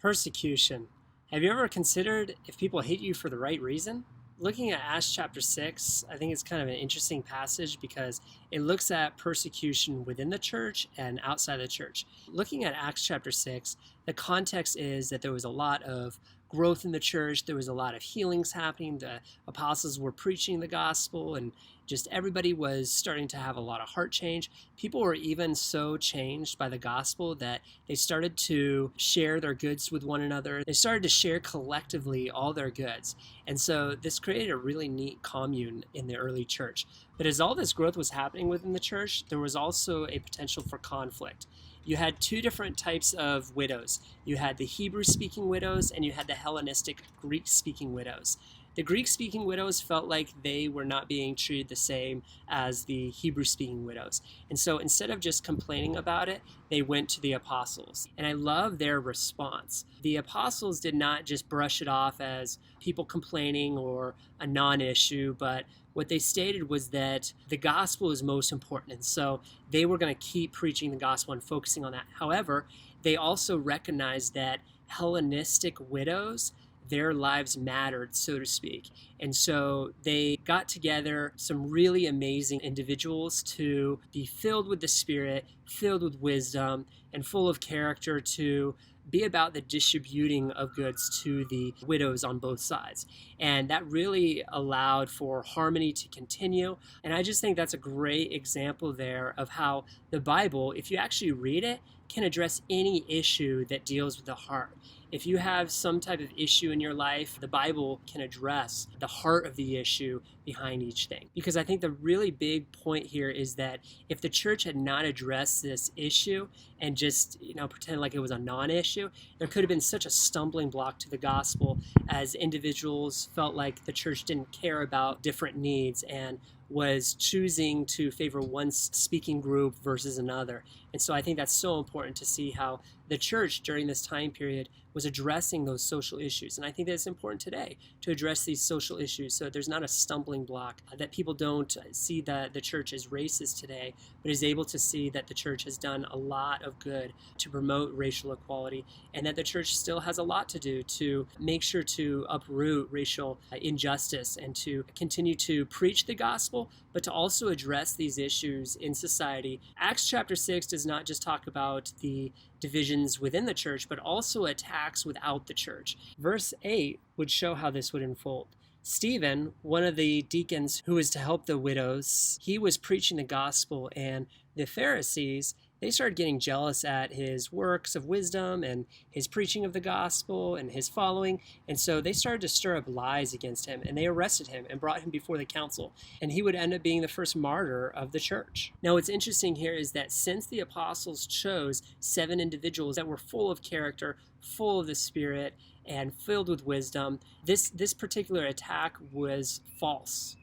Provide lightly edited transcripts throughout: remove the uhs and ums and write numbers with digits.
Persecution. Have you ever considered if people hate you for the right reason? Looking at Acts chapter 6, I think it's kind of an interesting passage because it looks at persecution within the church and outside the church. Looking at Acts chapter 6, the context is that there was a lot of growth in the church. There was a lot of healings happening. The apostles were preaching the gospel, and just everybody was starting to have a lot of heart change. People were even so changed by the gospel that they started to share their goods with one another. They started to share collectively all their goods. And so this created a really neat commune in the early church. But as all this growth was happening within the church, there was also a potential for conflict. You had two different types of widows. You had the Hebrew-speaking widows and you had the Hellenistic Greek-speaking widows. The Greek-speaking widows felt like they were not being treated the same as the Hebrew-speaking widows. And so instead of just complaining about it, they went to the apostles. And I love their response. The apostles did not just brush it off as people complaining or a non-issue, but what they stated was that the gospel is most important. And so they were going to keep preaching the gospel and focusing on that. However, they also recognized that Hellenistic widows, their lives mattered, so to speak. And so they got together some really amazing individuals to be filled with the Spirit, filled with wisdom, and full of character to be about the distributing of goods to the widows on both sides. And that really allowed for harmony to continue. And I just think that's a great example there of how the Bible, if you actually read it, can address any issue that deals with the heart. If you have some type of issue in your life, the Bible can address the heart of the issue behind each thing. Because I think the really big point here is that if the church had not addressed this issue and just, pretend like it was a non-issue, there could have been such a stumbling block to the gospel as individuals felt like the church didn't care about different needs and was choosing to favor one speaking group versus another. And so I think that's so important to see how the church during this time period was addressing those social issues. And I think that it's important today to address these social issues so that there's not a stumbling block, that people don't see that the church is racist today, but is able to see that the church has done a lot of good to promote racial equality, and that the church still has a lot to do to make sure to uproot racial injustice and to continue to preach the gospel, but to also address these issues in society. Acts chapter 6 does not just talk about the divisions within the church, but also attacks without the church. Verse 8 would show how this would unfold. Stephen, one of the deacons who was to help the widows, he was preaching the gospel, and the Pharisees, they started getting jealous at his works of wisdom and his preaching of the gospel and his following. And so they started to stir up lies against him, and they arrested him and brought him before the council. And he would end up being the first martyr of the church. Now, what's interesting here is that since the apostles chose 7 individuals that were full of character, full of the Spirit, and filled with wisdom, this particular attack was false.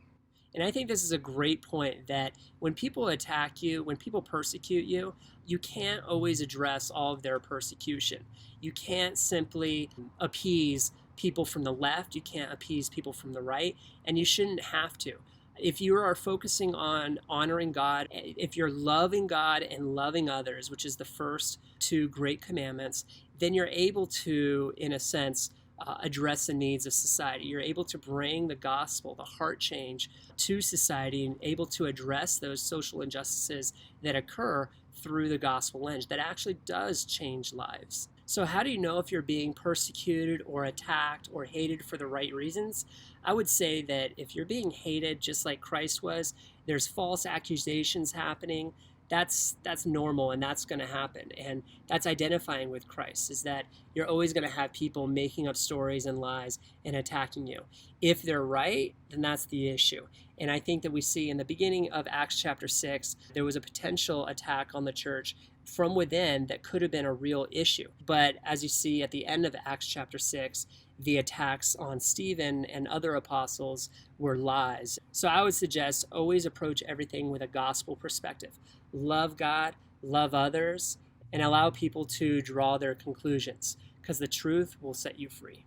And I think this is a great point, that when people attack you, when people persecute you, you can't always address all of their persecution. You can't simply appease people from the left. You can't appease people from the right, and you shouldn't have to. If you are focusing on honoring God, if you're loving God and loving others, which is the first 2 great commandments, then you're able to, in a sense, address the needs of society. You're able to bring the gospel, the heart change to society, and able to address those social injustices that occur through the gospel lens that actually does change lives. So how do you know if you're being persecuted or attacked or hated for the right reasons? I would say that if you're being hated just like Christ was, there's false accusations happening, that's normal, and that's going to happen. And that's identifying with Christ, is that you're always going to have people making up stories and lies and attacking you. If they're right, then that's the issue. And I think that we see in the beginning of Acts chapter 6, there was a potential attack on the church from within that could have been a real issue. But as you see at the end of Acts chapter 6, the attacks on Stephen and other apostles were lies. So I would suggest always approach everything with a gospel perspective. Love God, love others, and allow people to draw their conclusions, because the truth will set you free.